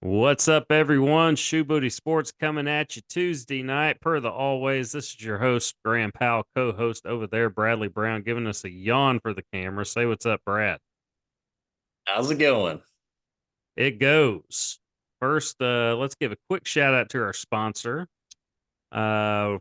What's up, everyone? Shoe Booty Sports coming at you Tuesday night. Per the always, this is your host, Graham Powell, co-host over there, Bradley Brown, giving us a yawn for the camera. Say what's up, Brad. How's it going? It goes. First, let's give a quick shout out to our sponsor. Uh,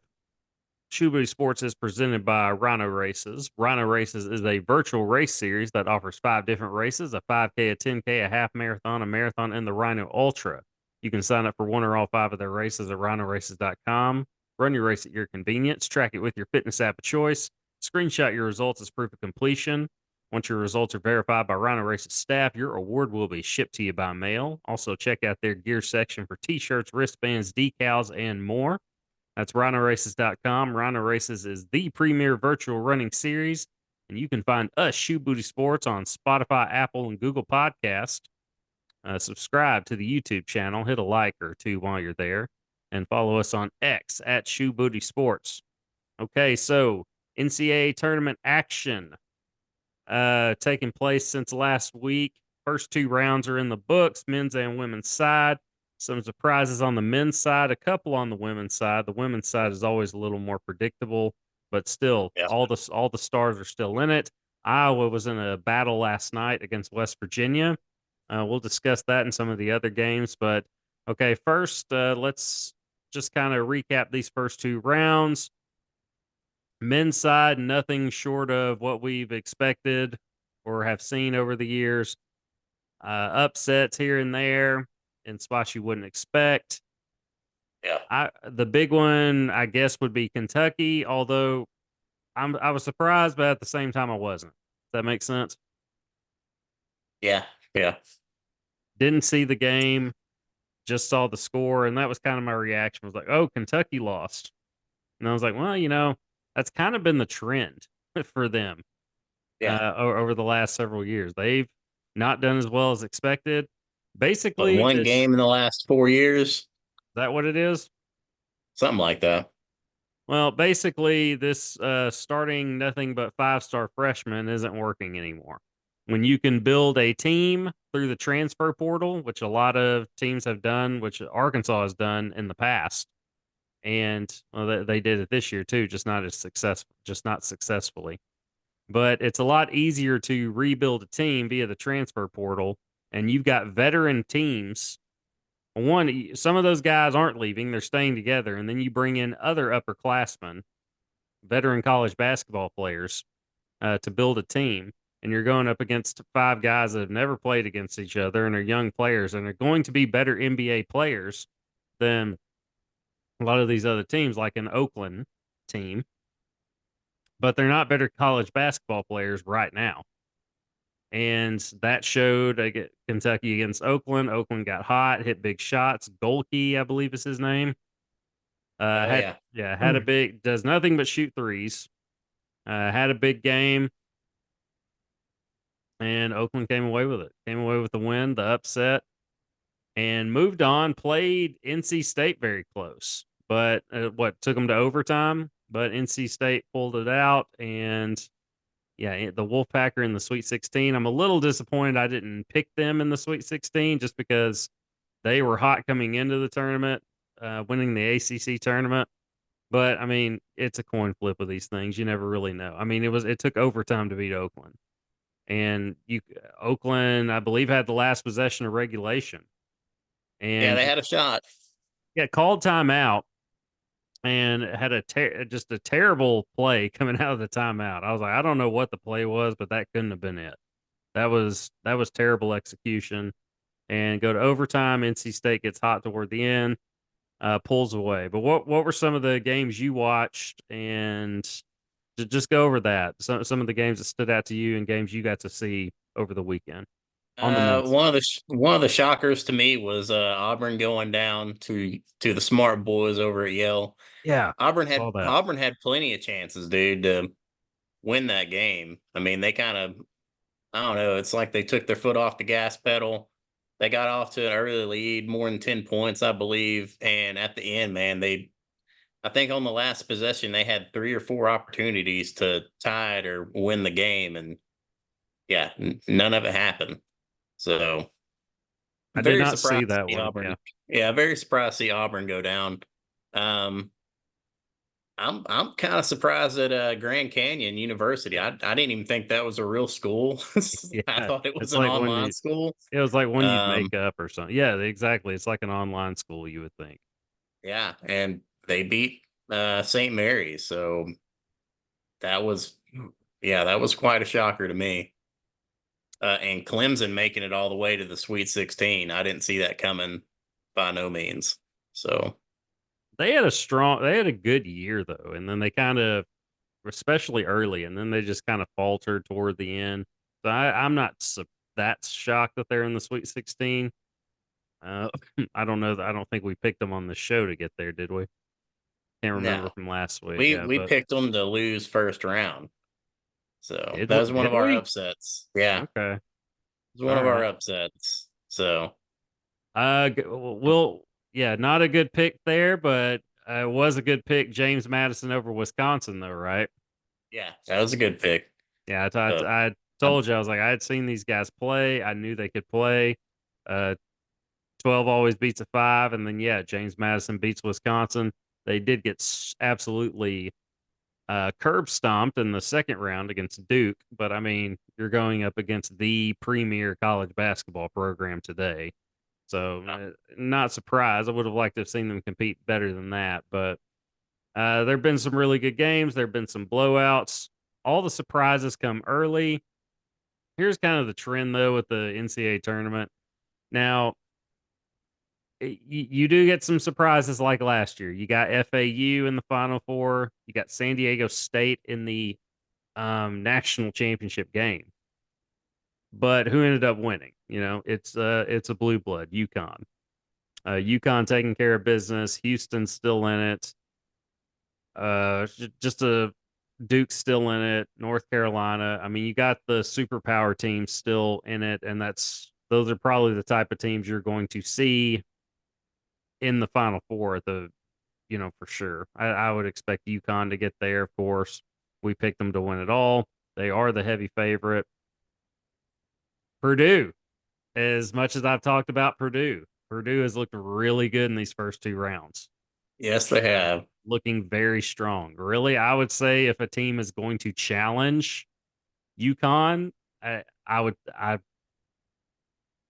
Shoe Booty Sports is presented by Rhino Races. Rhino Races is a virtual race series that offers 5 different races: a 5K, a 10K, a half marathon, a marathon, and the Rhino Ultra. You can sign up for one or all 5 of their races at rhinoraces.com. Run your race at your convenience. Track it with your fitness app of choice. Screenshot your results as proof of completion. Once your results are verified by Rhino Races staff, your award will be shipped to you by mail. Also, check out their gear section for t shirts, wristbands, decals, and more. That's rhinoraces.com. Rhino Races is the premier virtual running series, and you can find us, Shoe Booty Sports, on Spotify, Apple, and Google Podcast. Subscribe to the YouTube channel, hit a like or two while you're there, and follow us on X at Shoe Booty Sports. Okay, so NCAA tournament action taking place since last week. First 2 rounds are in the books, men's and women's side. Some surprises on the men's side, a couple on the women's side. The women's side is always a little more predictable, but still, Yeah. all the stars are still in it. Iowa was in a battle last night against West Virginia. We'll discuss that in some of the other games, but okay, first, let's just kind of recap these first 2 rounds. Men's side, nothing short of what we've expected or have seen over the years. Upsets here and there in spots you wouldn't expect. Yeah. The big one, I guess, would be Kentucky. Although I was surprised, but at the same time, I wasn't. Does that make sense? Yeah. Yeah. Didn't see the game, just saw the score, and that was kind of my reaction. I was like, "Oh, Kentucky lost," and I was like, "Well, that's kind of been the trend for them Yeah. over the last several years. They've not done as well as expected. But Basically, one this game in the last 4 years, is that what it is? something like that. Well, basically, this starting nothing but 5-star freshman isn't working anymore. When you can build a team through the transfer portal, which a lot of teams have done, which Arkansas has done in the past, and well, they did it this year too, just not successfully. But it's a lot easier to rebuild a team via the transfer portal, and you've got veteran teams. One, some of those guys aren't leaving; they're staying together, and then you bring in other upperclassmen, veteran college basketball players, to build a team. And you're going up against 5 guys that have never played against each other and are young players and are going to be better NBA players than a lot of these other teams, like an Oakland team, but they're not better college basketball players right now. And that showed Kentucky against Oakland. Oakland got hot, hit big shots. Golke, I believe is his name. Oh Had yeah. yeah, had a Mm. big does nothing but shoot threes. Had a big game, and Oakland came away with it. Came away with the win, the upset, and moved on. Played NC State very close, but what took them to overtime? But NC State pulled it out, and yeah, the Wolfpacker in the Sweet 16. I'm a little disappointed I didn't pick them in the Sweet 16 just because they were hot coming into the tournament, winning the ACC tournament. But I mean, it's a coin flip with these things. You never really know. I mean, it took overtime to beat Oakland, and Oakland, I believe, had the last possession of regulation, Yeah, and they had a shot. yeah, called timeout and had just a terrible play coming out of the timeout. I was like, I don't know what the play was, but that couldn't have been it. That was terrible execution. And go to overtime. NC State gets hot toward the end, pulls away. But what were some of the games you watched, and just go over that? Some of the games that stood out to you and games you got to see over the weekend on the men's One side. of one of the shockers to me was Auburn going down to the smart boys over at Yale. Yeah, Auburn had saw that. Auburn had plenty of chances, dude, to win that game. I mean, they kind of, I don't know, it's like they took their foot off the gas pedal. They got off to an early lead, more than 10 points, I believe. And at the end, man, I think on the last possession, they had 3 or 4 opportunities to tie it or win the game. And yeah, none of it happened. So, I did very not see surprised to that see one. Auburn. Yeah. Yeah, very surprised to see Auburn go down. Um, I'm kind of surprised at Grand Canyon University. I didn't even think that was a real school. I Yeah. thought it was It's an like online school. it was like one you'd Um, make up or something. Yeah, exactly. It's like an online school, you would think. yeah, and they beat St. Mary's, so that was yeah, that was quite a shocker to me. And Clemson making it all the way to the Sweet 16. I didn't see that coming by no means. So They had a good year though, and then they kind of, especially early, and then they just kind of faltered toward the end. So I'm not that shocked that they're in the Sweet 16. Uh, I don't know. I don't think we picked them on the show to get there, did we? Can't remember no, from last week. we Yeah, we but picked them to lose first round. So did that was one did of our we? upsets. Yeah, it Okay, was one all of our right. upsets. So We'll yeah, not a good pick there, but it was a good pick. James Madison over Wisconsin, though, right? yeah, that was a good pick. Yeah, So I um, told you I was like I had seen these guys play. I knew they could play. Uh, 12 always beats a five, and then yeah, James Madison beats Wisconsin. They did get absolutely curb stomped in the second round against Duke, but I mean, you're going up against the premier college basketball program today. So, not surprised. I would have liked to have seen them compete better than that, but there have been some really good games. There have been some blowouts. All the surprises come early. Here's kind of the trend, though, with the NCAA tournament. Now, you do get some surprises like last year. You got FAU in the Final Four. You got San Diego State in the national championship game. But who ended up winning? It's a blue blood, UConn. UConn taking care of business. Houston's still in it. Just a Duke's still in it. North Carolina. I mean, you got the superpower teams still in it, and those are probably the type of teams you're going to see in the Final Four at for sure. I would expect UConn to get there. Of course, we picked them to win it all. They are the heavy favorite. Purdue, as much as I've talked about Purdue has looked really good in these first two rounds. yes, they have. Looking very strong. Really, I would say if a team is going to challenge UConn, I'd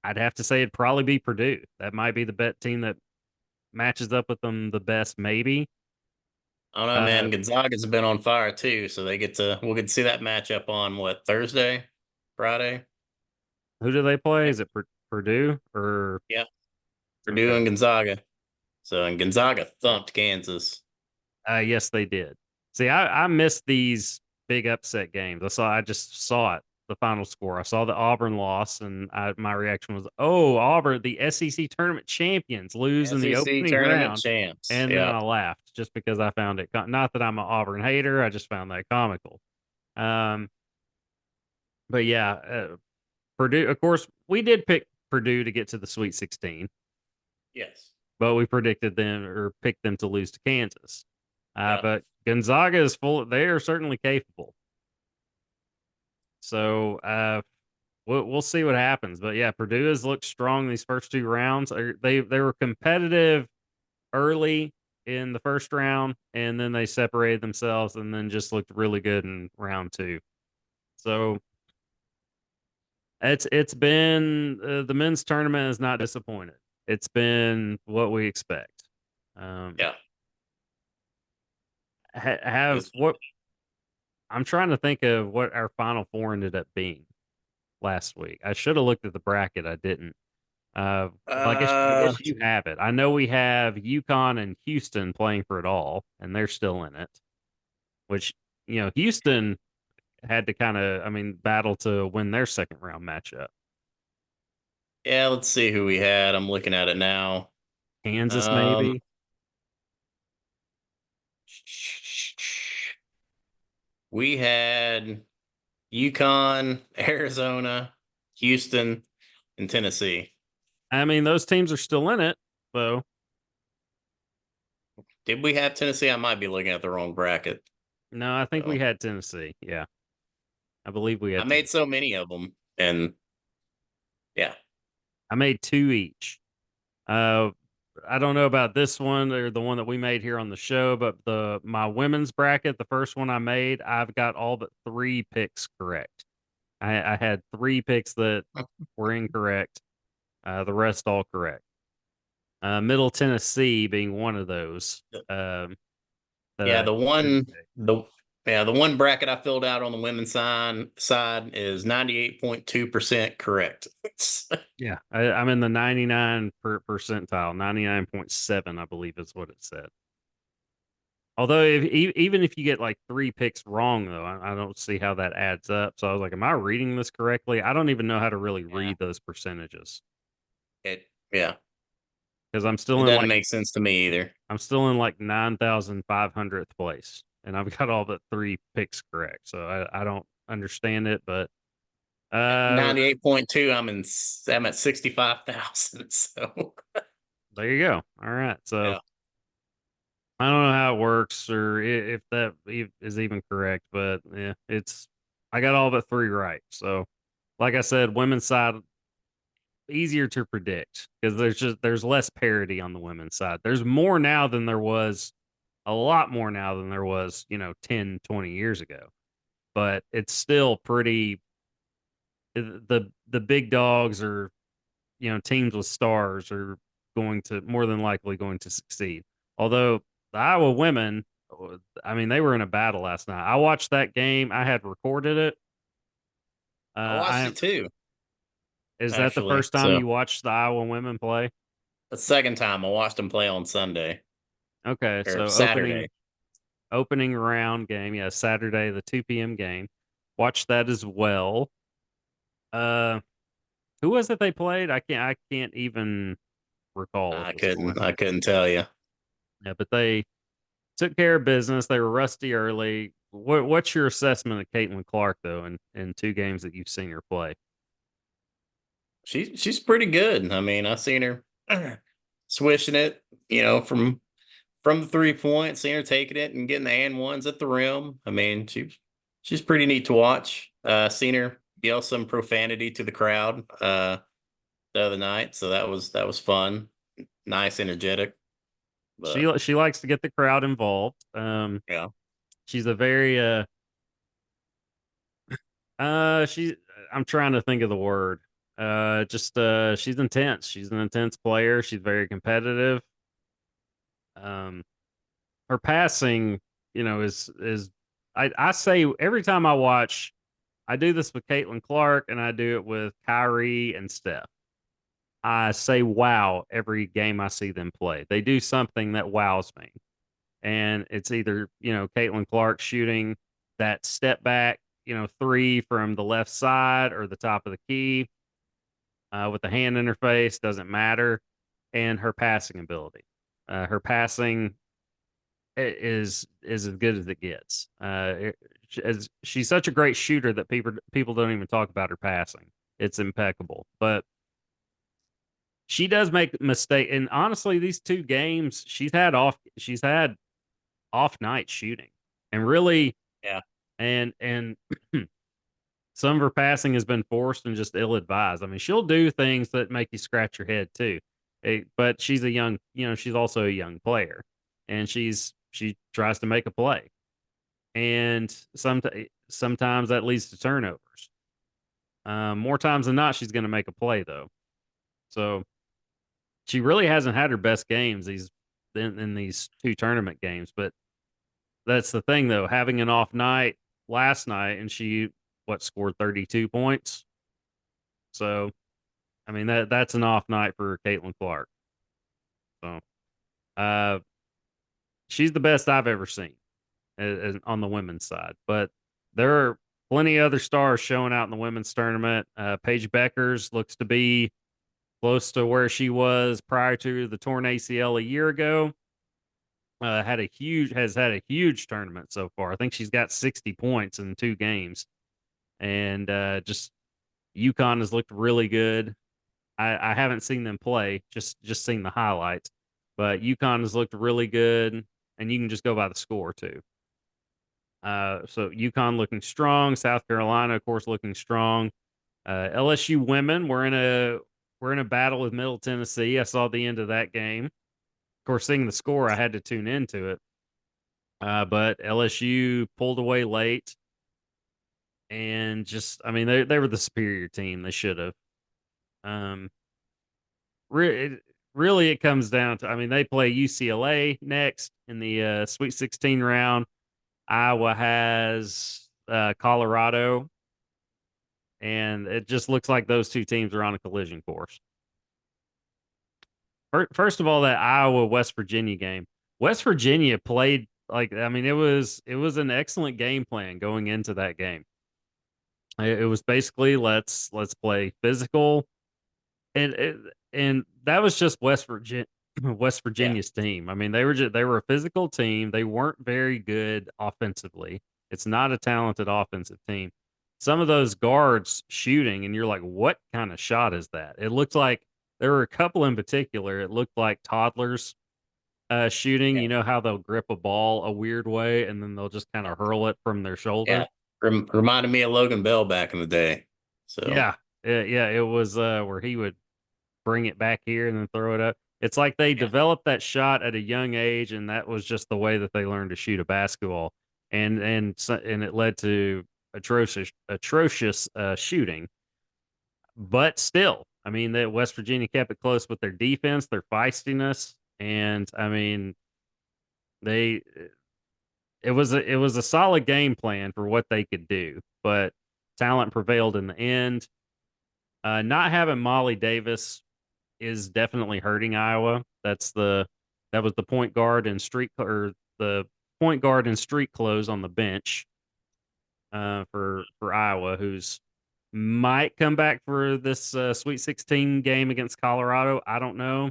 have to say it'd probably be Purdue. That might be the bet team that matches up with them the best, maybe. I don't know, Uh, man. Gonzaga's been on fire too, so we'll get to see that matchup on what, Thursday, Friday. who do they play? Yeah, Is it Purdue or yeah, Purdue okay? and Gonzaga. So and Gonzaga thumped Kansas. Yes, they did. See, I missed these big upset games. I just saw it, the final score. I saw the Auburn loss, and my reaction was, "Oh, Auburn, the SEC tournament champions, lose in the SEC opening tournament round," champs. and then Yeah. I laughed just because I found it. Not that I'm an Auburn hater, I just found that comical. Um, but yeah, Purdue. Of course, we did pick Purdue to get to the Sweet 16, Yes. but we predicted them or picked them to lose to Kansas. Yeah. But Gonzaga is full. They are certainly capable. So we'll see what happens. But yeah, Purdue has looked strong these first two rounds. They were competitive early in the first round, and then they separated themselves, and then just looked really good in round two. So it's been the men's tournament has not disappointed. It's been what we expect. Um, Yeah. have It's, what I'm trying to think of what our final four ended up being last week. I should have looked at the bracket. I didn't. Well, I uh guess you have it. I know we have UConn and Houston playing for it all, and they're still in it. Which Houston had to kind of, I mean, battle to win their second round matchup. yeah, let's see who we had. I'm looking at it now. Kansas, Um maybe. we had UConn, Arizona, Houston, and Tennessee. I mean, those teams are still in it, though. Did we have Tennessee? I might be looking at the wrong bracket. No, I think we So had Tennessee. Yeah, I believe we I had made Tennessee. so many of them, and yeah, I made two each. Uh, I don't know about this one or the one that we made here on the show, but my women's bracket, the first one I made, I've got all but three picks correct. I had three picks that were incorrect. The rest all correct. Middle Tennessee being one of those. That Yeah, I the didn't one pick. the yeah, the one bracket I filled out on the women's side is 98.2% correct. Yeah, I'm in the 99 percentile, 99.7, I believe is what it said. Although even if you get like three picks wrong, though, I don't see how that adds up. So I was like, am I reading this correctly? I don't even know how to really Yeah. read those percentages Yeah. because It doesn't make sense to me either. I'm still in like 9,500th place, and I've got all but three picks correct. So I don't understand it, but 98.2, I'm at 65,000. So there you go. All right, so yeah. I don't know how it works or if that is even correct, but yeah, I got all but three right. So, like I said, women's side easier to predict because there's less parity on the women's side. There's more now than there was, a lot more now than there was, 10, 20 years ago. But it's still pretty. The big dogs or teams with stars are going to more than likely going to succeed. Although the Iowa women, I mean, they were in a battle last night. I watched that game. I had recorded it. I watched I it too, Is that the actually. first time So you watched the Iowa women play? the second time I watched them play on Sunday Okay, or so Saturday. opening round game, yeah, Saturday, the 2 p.m. game. Watched that as well. Uh, who was it they played? I can't even recall at I this point. couldn't tell you. Yeah, but they took care of business. They were rusty early. What's your assessment of Caitlin Clark though in two games that you've seen her play? She's pretty good. I mean, I've seen her swishing it, from the 3 point, seen her taking it and getting the and ones at the rim. I mean, she's pretty neat to watch. Seen her yell some profanity to the crowd the other night, so that was fun. Nice, energetic. But She likes to get the crowd involved. yeah, She's a very she I'm trying to think of the word. Just she's intense. She's an intense player. She's very competitive. Um, her passing, is I say every time I watch, I do this with Caitlin Clark and I do it with Kyrie and Steph. I say wow every game I see them play. They do something that wows me. And it's either, Caitlin Clark shooting that step back, three from the left side or the top of the key with the hand in her face, doesn't matter. And her passing ability. Her passing is as good as it gets. She's such a great shooter that people don't even talk about her passing. It's impeccable. But she does make mistake, and honestly, these two games she's had off night shooting, and really, yeah. and some of her passing has been forced and just ill advised. I mean, she'll do things that make you scratch your head too, but she's a young, she's also a young player, and she tries to make a play, and sometimes that leads to turnovers. More times than not, she's going to make a play though. So she really hasn't had her best games in these two tournament games, but that's the thing though, having an off night last night and she scored 32 points. So, I mean that's an off night for Caitlin Clark. So, uh she's the best I've ever seen on the women's side. But there are plenty of other stars showing out in the women's tournament. Paige Beckers looks to be close to where she was prior to the torn ACL a year ago. Has had a huge tournament so far. I think she's got 60 points in two games, and just UConn has looked really good. I haven't seen them play, just seen the highlights, but UConn has looked really good, and you can just go by the score too. So UConn looking strong, South Carolina, of course, looking strong. LSU women, we're in we're in a battle with Middle Tennessee. I saw the end of that game. Of course, seeing the score, I had to tune into it. But LSU pulled away late, and just, I mean, they were the superior team. They should have. Um, it, really, it comes down to, I mean, they play UCLA next in the Sweet 16 round. Iowa has Colorado, and it just looks like those two teams are on a collision course. First of all, that Iowa West Virginia game. West Virginia played like, I mean, it was an excellent game plan going into that game. It was basically, let's play physical, and and that was just West Virginia. West Yeah. Virginia's team. I mean, they were a physical team. They weren't very good offensively. It's not a talented offensive team. Some of those guards shooting, and you're like, what kind of shot is that? It looked like there were a couple in particular. It looked like toddlers shooting. Yeah. You know how they'll grip a ball a weird way, and then they'll just kind of hurl it from their shoulder. Yeah. Reminded me of Logan Bell back in the day. So Yeah, yeah. It was where he would bring it back here and then throw it up. It's like they yeah. developed that shot at a young age, and that was just the way that they learned to shoot a basketball, and it led to atrocious shooting. But still, I mean, that West Virginia kept it close with their defense, their feistiness, and I mean, they it was a solid game plan for what they could do, but talent prevailed in the end. Not having Molly Davis is definitely hurting Iowa. That was the point guard and the point guard and street clothes on the bench for Iowa, who's might come back for this Sweet 16 game against Colorado. I don't know.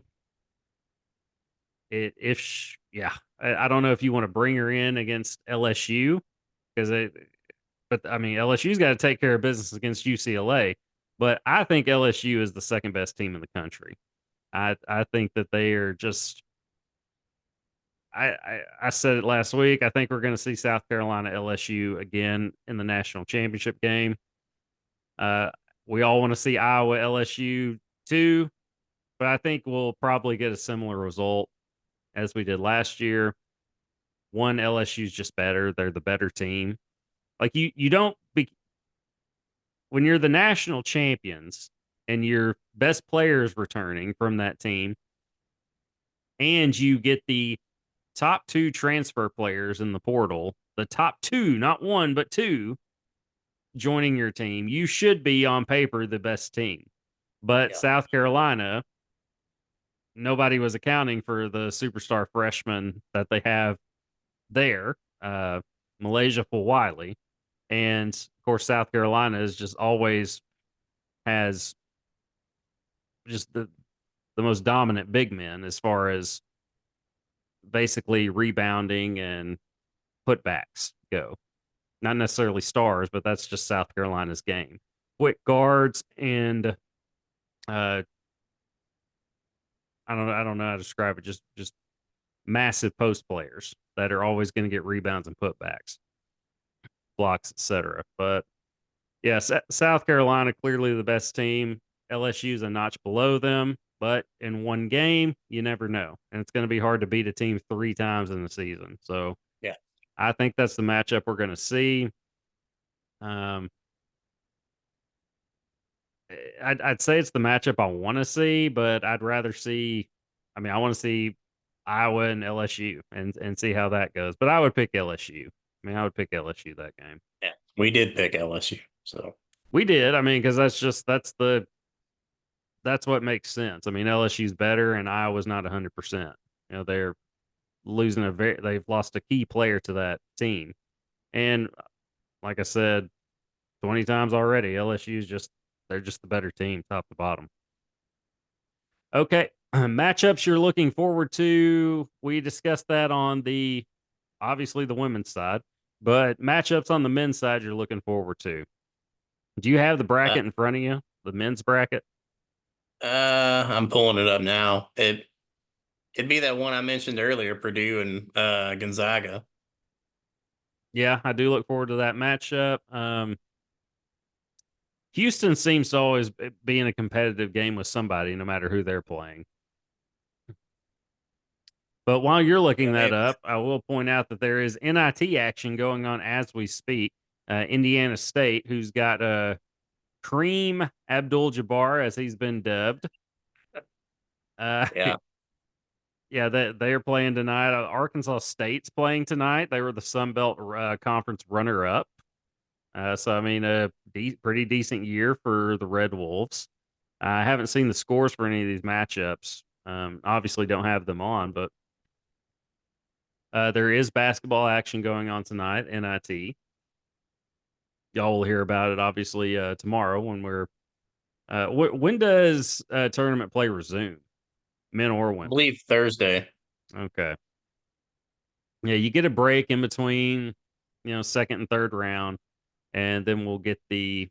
Yeah, I don't know if you want to bring her in against LSU because but I mean LSU's got to take care of business against UCLA. But I think LSU is the second best team in the country. I think that they are just. I said it last week. I think we're going to see South Carolina LSU again in the national championship game. Uh, we all want to see Iowa LSU too, but I think we'll probably get a similar result as we did last year. One, LSU's just better; they're the better team. Like you don't be when you're the national champions and your best players returning from that team, and you get the top two transfer players in the portal, the top two, not one, but two joining your team, you should be on paper the best team. But Yeah. South Carolina, nobody was accounting for the superstar freshman that they have there, Malaysia Fulwiley. And of course, South Carolina is just always has just the most dominant big men as far as basically rebounding and putbacks go. Not necessarily stars, but that's just South Carolina's game. Quick guards and I don't know how to describe it. Just massive post players that are always going to get rebounds and putbacks, blocks, etc. But yeah, South Carolina clearly the best team. LSU's a notch below them, but in one game, you never know, and it's going to be hard to beat a team 3 times in the season. So Yeah. I think that's the matchup we're going to see. Um, I'd say it's the matchup I want to see, but I'd rather see. I mean, I want to see Iowa and LSU and see how that goes. But I would pick LSU. I mean, I would pick LSU that game. Yeah. We did pick LSU. So We did. I mean, because that's what makes sense. I mean, LSU's better, and Iowa's not 100%. They're losing they've lost a key player to that team, and like I said 20 times already, LSU's they're just the better team, top to bottom. Okay, matchups you're looking forward to. We discussed that on obviously the women's side, but matchups on the men's side you're looking forward to. Do you have the uh, bracket in front of you? The men's bracket? I'm pulling it up now. It'd be that one I mentioned earlier, Purdue and Gonzaga. Yeah, I do look forward to that matchup. Houston seems to always be in a competitive game with somebody, no matter who they're playing. But while you're looking Yeah, that they up, I will point out that there is NIT action going on as we speak. Indiana State, who's got Kareem Abdul-Jabbar, as he's been dubbed. Uh, yeah. yeah, they're playing tonight. Arkansas State's playing tonight. They were the Sun Belt Conference runner-up. So I mean, a pretty decent year for the Red Wolves. I haven't seen the scores for any of these matchups. Obviously, don't have them on, but there is basketball action going on tonight. NIT. Y'all will hear about it obviously tomorrow when we're. When does tournament play resume? Men or I women? believe Thursday. Okay. Yeah, you get a break in between, second and third round, and then we'll get the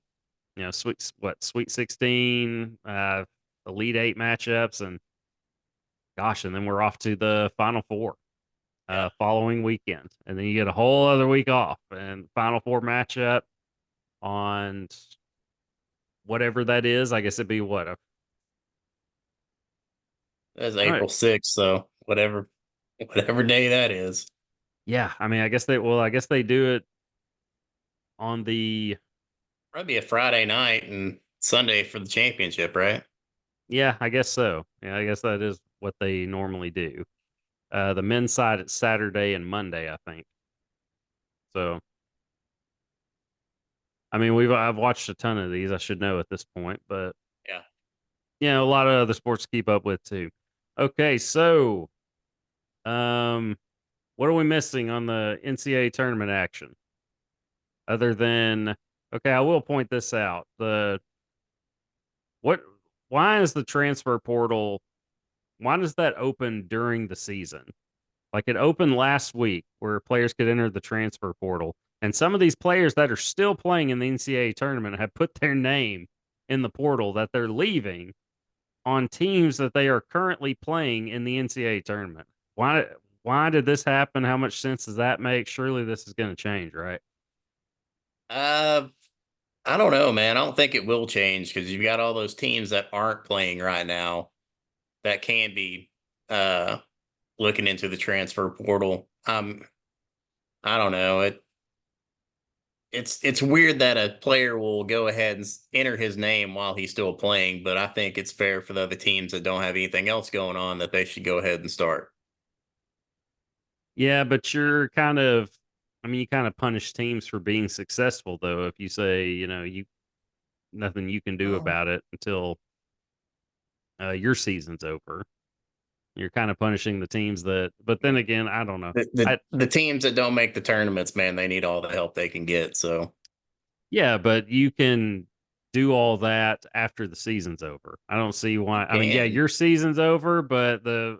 Sweet 16, Elite 8 matchups, and gosh, and then we're off to the Final Four Yeah. following weekend, and then you get a whole other week off and Final Four matchup on whatever that is. I guess it'd be what That's all right. April 6th, so whatever day that is. Yeah, I mean, I guess they do it on the Probably a Friday night and Sunday for the championship, right? yeah, I guess so. Yeah, I guess that is what they normally do. The men's side it's Saturday and Monday, I think. So I mean, I've watched a ton of these. I should know at this point, but Yeah. a lot of other sports to keep up with too. Okay, so um, what are we missing on the NCAA tournament action? Other than okay, I will point this out. What why is the transfer portal? Why does that open during the season? Like it opened last week where players could enter the transfer portal. And some of these players that are still playing in the NCAA tournament have put their name in the portal that they're leaving on teams that they are currently playing in the NCAA tournament. Why did this happen? How much sense does that make? Surely this is going to change, right? Uh, I don't know, man. I don't think it will change because you've got all those teams that aren't playing right now that can be uh looking into the transfer portal. I don't know. It's weird that a player will go ahead and enter his name while he's still playing, but I think it's fair for the other teams that don't have anything else going on that they should go ahead and start. Yeah, but I mean, you kind of punish teams for being successful, though, if you say, you nothing you can do Um, about it until your season's over. You're kind of punishing the teams but then again, I don't know. the teams that don't make the tournaments, man, they need all the help they can get. So Yeah, but you can do all that after the season's over. I don't see why. you I mean, yeah, can. your season's over, but the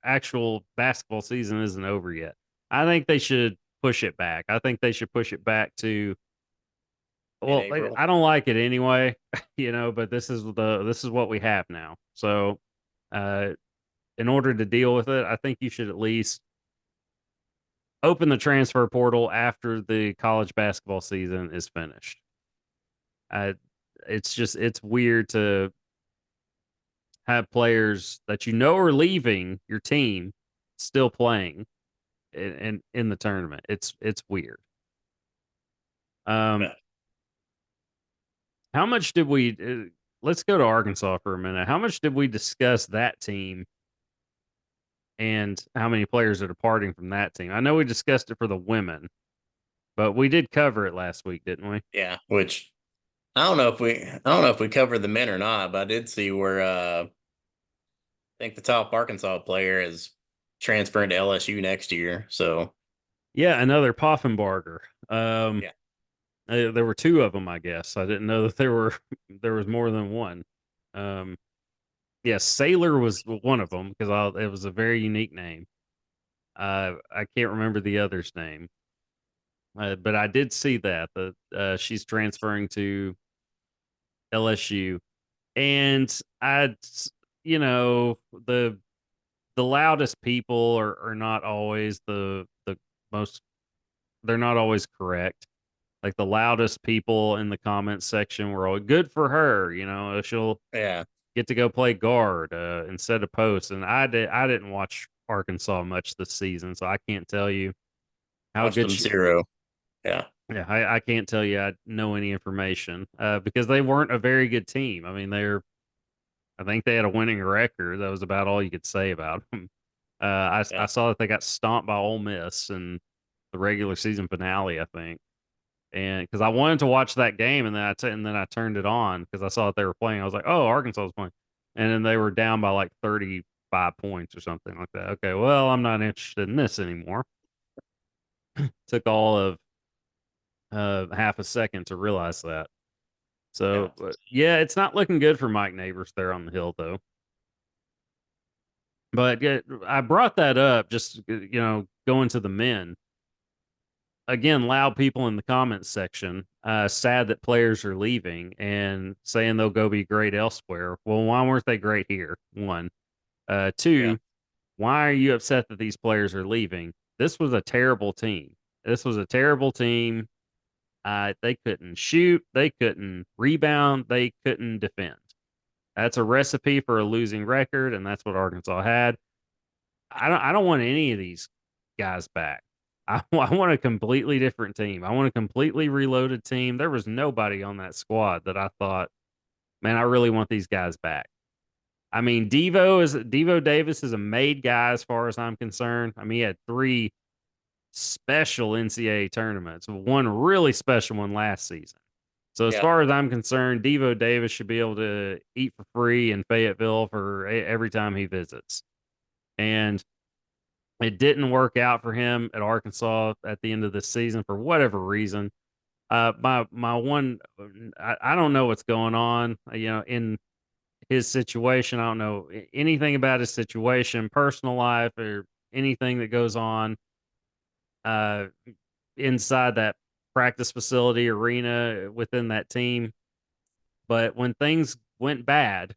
actual basketball season isn't over yet. I think they should push it back. I think they should push it back to In well, April. I don't like it anyway, but this is what we have now. So, uh in order to deal with it, I think you should at least open the transfer portal after the college basketball season is finished. I it's weird to have players that are leaving your team still playing in the tournament. It's weird. Um, But how much did we? Let's go to Arkansas for a minute. How much did we discuss that team and how many players are departing from that team? I know we discussed it for the women, but we did cover it last week, didn't we? yeah, which I don't know if we covered the men or not, but I did see where I think the top Arkansas player is transferring to LSU next year. So Yeah, another Poffenbarger. Um, yeah, there were two of them, I guess. I didn't know that there was more than one. Um, yeah, Sailor was one of them because it was a very unique name. I can't remember the other's name, but I did see that she's transferring to LSU, and you know, the loudest people are not always the most. They're not always correct. like the loudest people in the comments section were all good for her. She'll Yeah. get to go play guard instead of post. And I didn't watch Arkansas much this season, so I can't tell you how Watched good them she. 0. Yeah. Yeah, I can't tell you I know any information because they weren't a very good team. I mean, I think they had a winning record. That was about all you could say about them. I Yeah. saw that they got stomped by Ole Miss in the regular season finale, I think. And because I wanted to watch that game, and then I turned it on because I saw that they were playing. I was like, "Oh, Arkansas was playing," and then they were down by like 35 points or something like that. Okay, well, I'm not interested in this anymore. Took all of half a second to realize that. Yeah. So, yeah, it's not looking good for Mike Neighbors there on the hill, though. But yeah, I brought that up just going to the men again. Loud people in the comments section, sad that players are leaving and saying they'll go be great elsewhere. Well, why weren't they great here? One, Yeah. two. Why are you upset that these players are leaving? This was a terrible team. This was a terrible team. They couldn't shoot. They couldn't rebound. They couldn't defend. That's a recipe for a losing record, and that's what Arkansas had. I don't want any of these guys back. I want a completely different team. I want a completely reloaded team. There was nobody on that squad that I thought, man, I really want these guys back. I mean, Devo Davis is a made guy as far as I'm concerned. I mean, he had 3 special NCAA tournaments, one really special one last season. So as Yeah. far as I'm concerned, Devo Davis should be able to eat for free in Fayetteville for every time he visits. And it didn't work out for him at Arkansas at the end of the season for whatever reason. My one, I don't know what's going on. In his situation, I don't know anything about his situation, personal life, or anything that goes on uh, inside that practice facility arena within that team. But when things went bad,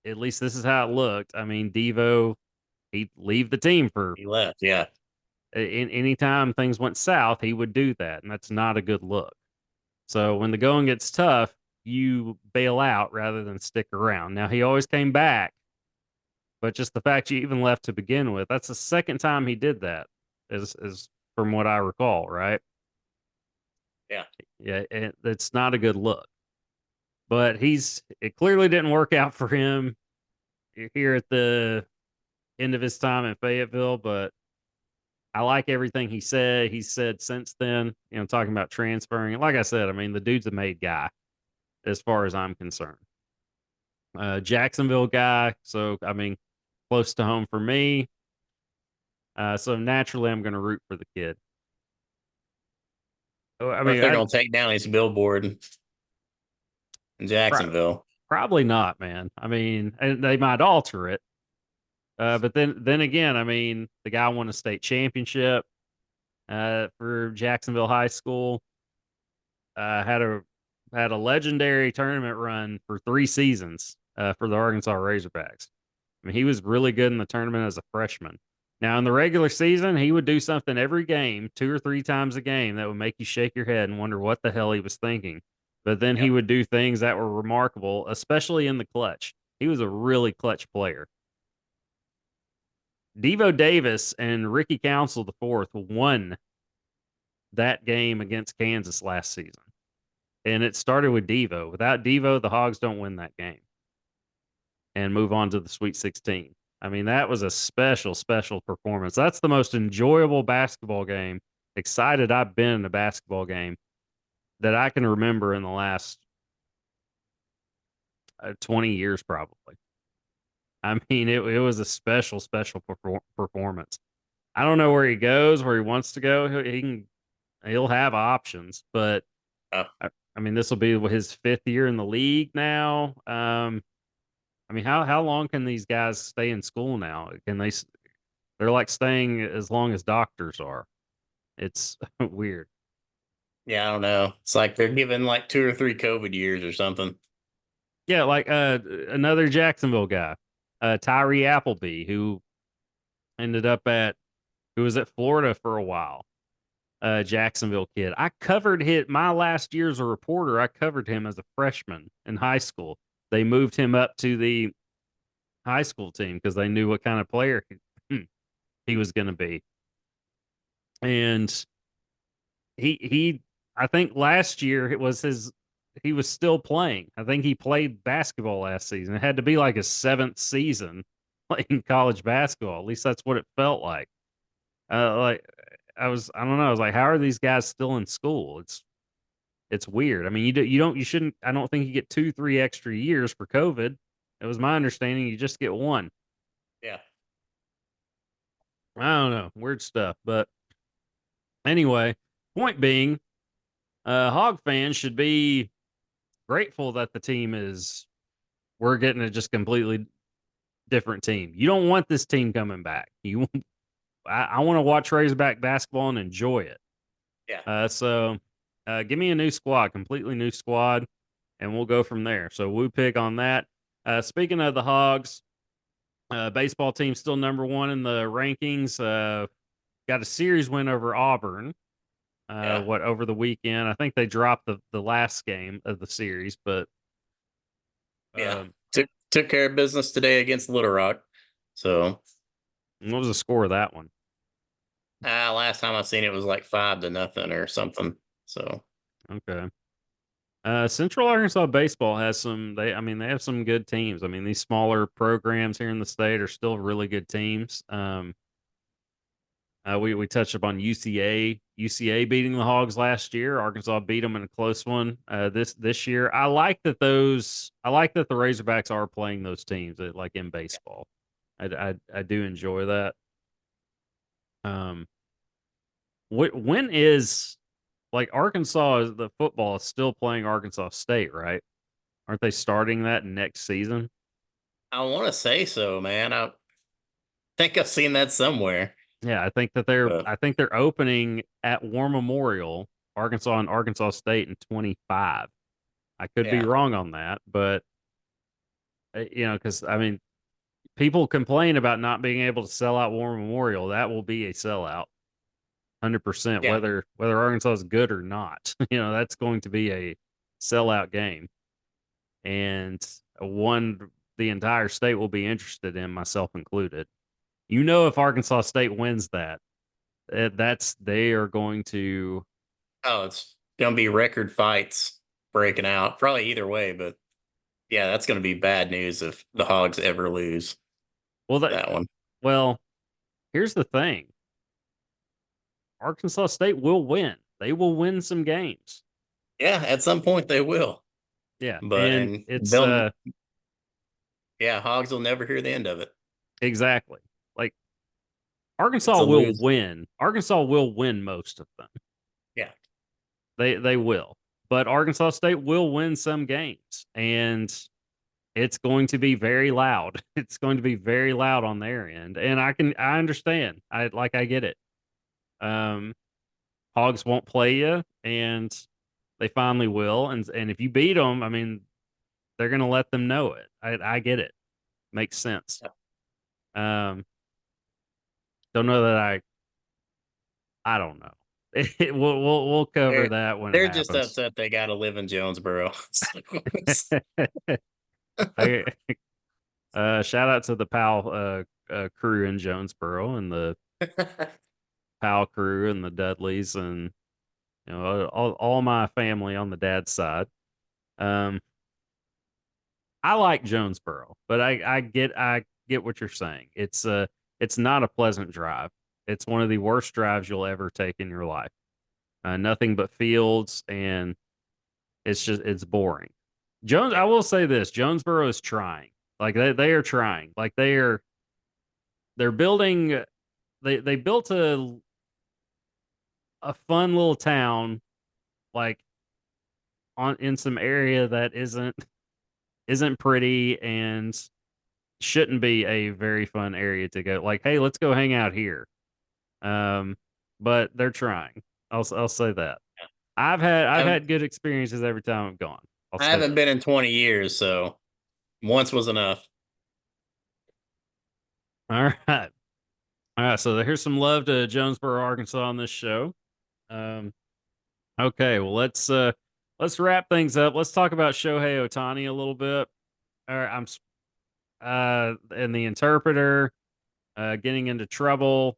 at least this is how it looked. I mean, Devo, he'd leave the team for He left. Yeah. anytime things went south, he would do that, and that's not a good look. So when the going gets tough, you bail out rather than stick around. Now he always came back, but just the fact you even left to begin with, that's the second time he did that, is from what I recall, right? Yeah. Yeah, it's not a good look. But it clearly didn't work out for him here at the end of his time in Fayetteville, but I like everything he's said since then, talking about transferring. Like I said, I mean, the dude's a made guy as far as I'm concerned. Jacksonville guy, so I mean, close to home for me. So naturally, I'm going to root for the kid. I Or if mean, they're gonna take down his billboard in pro- Jacksonville. probably not, man. I mean, and they might alter it, but then again, I mean, the guy won a state championship for Jacksonville High School. Had a legendary tournament run for 3 seasons for the Arkansas Razorbacks. I mean, he was really good in the tournament as a freshman. Now, in the regular season, he would do something every game, 2 or 3 times a game, that would make you shake your head and wonder what the hell he was thinking. But then he Yeah. would do things that were remarkable, especially in the clutch. He was a really clutch player. Devo Davis and Ricky Council the fourth won that game against Kansas last season. And it started with Devo. Without Devo, the Hogs don't win that game and move on to the Sweet 16. I mean, that was a special, special performance. That's the most enjoyable basketball game, excited I've been in a basketball game that I can remember in the last 20 years, probably. I mean, it was a special, special performance. I don't know where he goes, where he wants to go. He'll have options, but Uh, I mean, this will be his 5th year in the league now. I mean, how long can these guys stay in school now? Can they? They're like staying as long as doctors are. It's weird. yeah, I don't know. It's like they're given like 2 or 3 COVID years or something. Yeah, like another Jacksonville guy, Tyree Appleby, who ended up who was at Florida for a while. Jacksonville kid. I covered him my last year as a reporter. I covered him as a freshman in high school. They moved him up to the high school team because they knew what kind of player he was going to be. And he I think last year it was he was still playing. I think he played basketball last season. It had to be like his 7th season playing college basketball. At least that's what it felt like. Like I don't know. I was like, how are these guys still in school? It's weird. I mean, you shouldn't. I don't think you get 2-3 extra years for COVID. It was my understanding you just get one. Yeah. I don't know, weird stuff. But anyway, point being, Hog fans should be grateful that the team is. We're getting a just completely different team. You don't want this team coming back. I want to watch Razorback basketball and enjoy it. Yeah. So give me a new squad, completely new squad, and we'll go from there. So woo pig on that. Speaking of the Hogs, baseball team still number 1 in the rankings. Got a series win over Auburn. Yeah. Over the weekend? I think they dropped the last game of the series, but Yeah. Took care of business today against Little Rock. So what was the score of that one? last time I seen it was like 5-0 or something. So Okay. Central Arkansas baseball has some. They have some good teams. I mean, these smaller programs here in the state are still really good teams. We touched upon UCA beating the Hogs last year. Arkansas beat them in a close one this year. I like that the Razorbacks are playing those teams like in baseball. I do enjoy that. When is like Arkansas is the football is still playing Arkansas State, right? Aren't they starting that next season? I want to say so, man. I think I've seen that somewhere. Yeah, But I think they're opening at War Memorial, Arkansas and Arkansas State in 25. I could be yeah. wrong on that, but because I mean, people complain about not being able to sell out War Memorial. That will be a sellout, 100%. Yeah. Whether Arkansas is good or not, that's going to be a sellout game, and one the entire state will be interested in, myself included. If Arkansas State wins that, they are going to. Oh, it's gonna be record fights breaking out. Probably either way, but yeah, that's gonna be bad news if the Hogs ever lose Well, that one. well, here's the thing: Arkansas State will win. They will win some games. Yeah, at some point they will. Yeah, But and and it's they'll yeah, Hogs will never hear the end of it. exactly like It's Arkansas a will lose. win. Arkansas will win most of them. Yeah. They will, but Arkansas State will win some games, and it's going to be very loud. It's going to be very loud on their end, and I understand. I get it. Um, Hogs won't play you, and they finally will. And if you beat them, I mean, they're going to let them know it. I get it. Makes sense. Yeah. Um, don't know that I don't know. We'll cover They're that when it they're just happens. upset they gotta live in Jonesboro. I, shout out to the PAL crew in Jonesboro and the PAL crew and the Dudleys and all my family on the dad's side. Um, I like Jonesboro, but I get what you're saying. It's not a pleasant drive. It's one of the worst drives you'll ever take in your life. Nothing but fields, and it's boring. I Yeah. will say this: Jonesboro is trying. Like they are trying. Like they're building. They built a fun little town, like on in some area that isn't pretty and shouldn't be a very fun area to go. Like, hey, let's go hang out here. Um, but they're trying. I'll say that. I've I've had good experiences every time I've gone. I'll I say haven't that. been in 20 years, so once was enough. All right. All right. So here's some love to Jonesboro, Arkansas on this show. Um, okay, well let's wrap things up. Let's talk about Shohei Ohtani a little bit. All right, and the interpreter getting into trouble.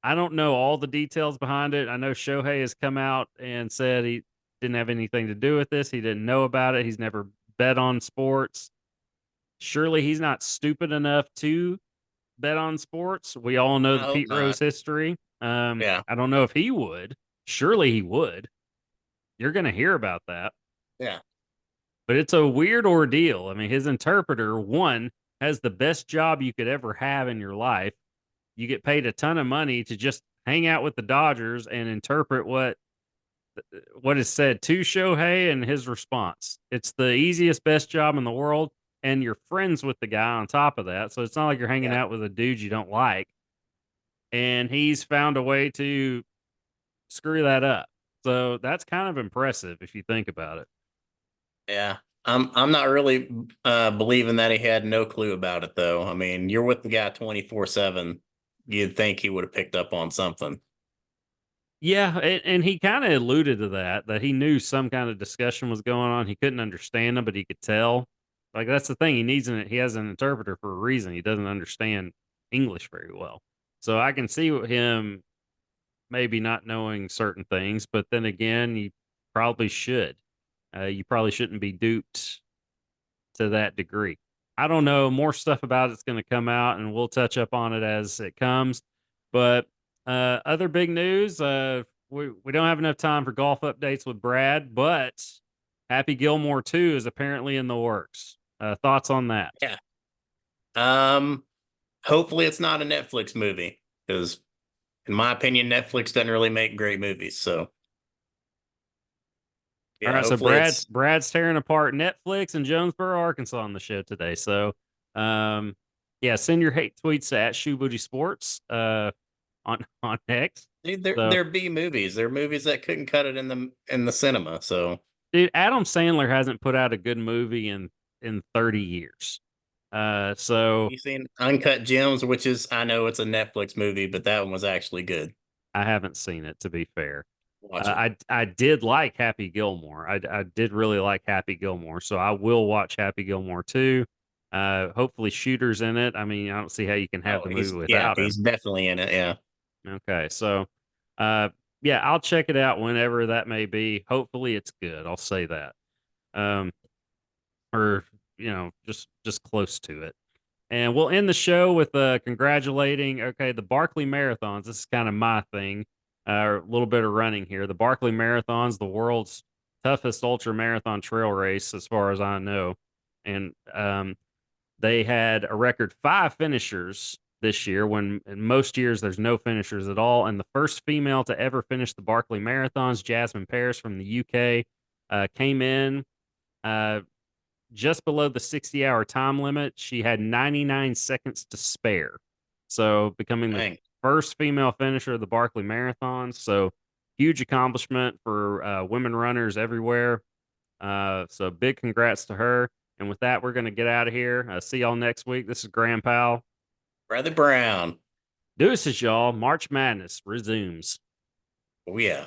I don't know all the details behind it. I know Shohei has come out and said he didn't have anything to do with this. He didn't know about it. He's never bet on sports. Surely he's not stupid enough to bet on sports. We all know I the hope Pete Rose not. history. Yeah, I don't know if he would. Surely he would. You're going to hear about that. yeah, But it's a weird ordeal. I mean, his interpreter, one, has the best job you could ever have in your life. You get paid a ton of money to just hang out with the Dodgers and interpret what is said to Shohei and his response. It's the easiest, best job in the world, and you're friends with the guy on top of that. So it's not like you're hanging yeah, out with a dude you don't like. And he's found a way to screw that up. So that's kind of impressive if you think about it. yeah. I'm not really believing that he had no clue about it though. I mean, you're with the guy 24/7. You'd think he would have picked up on something. Yeah, and he kind of alluded to that he knew some kind of discussion was going on. He couldn't understand them, but he could tell. Like that's the thing. He has an interpreter for a reason. He doesn't understand English very well. So I can see him maybe not knowing certain things, but then again, you probably should. You probably shouldn't be duped to that degree. I don't know. More stuff about it's going to come out, and we'll touch up on it as it comes. But other big news, we don't have enough time for golf updates with Brad, but Happy Gilmore 2 is apparently in the works. Thoughts on that? Yeah. Um. Hopefully, it's not a Netflix movie because, in my opinion, Netflix doesn't really make great movies. So, All yeah, right, so hopefully it's Brad's tearing apart Netflix and Jonesboro, Arkansas on the show today. So, um, yeah, send your hate tweets at Shoe Booty Sports on X. dude, they're So, they're B movies. They're movies that couldn't cut it in the cinema. So, dude, Adam Sandler hasn't put out a good movie in 30 years. So you seen Uncut Gems, which is I know it's a Netflix movie, but that one was actually good. I haven't seen it to be fair. Watch it. I did like Happy Gilmore. I did really like Happy Gilmore, so I will watch Happy Gilmore too. Hopefully, Shooter's in it. I mean, I don't see how you can have Oh, the movie yeah, without him. he's definitely in it. Yeah. Okay, so uh, yeah, I'll check it out whenever that may be. Hopefully, it's good. I'll say that. Um, or just close to it. And we'll end the show with congratulating, okay, the Barkley Marathons. This is kind of my thing. A little bit of running here. The Barkley Marathons, the world's toughest ultra marathon trail race, as far as I know. And they had a record 5 finishers this year, when in most years there's no finishers at all. And the first female to ever finish the Barkley Marathons, Jasmine Paris from the UK, came in. Uh, just below the 60-hour time limit. She had 99 seconds to spare. So becoming the Dang. first female finisher of the Barkley Marathon. So huge accomplishment for women runners everywhere. So big congrats to her. And with that, we're going to get out of here. See y'all next week. This is Graham Powell. Brother Brown. Deuces, y'all. March Madness resumes. Oh yeah.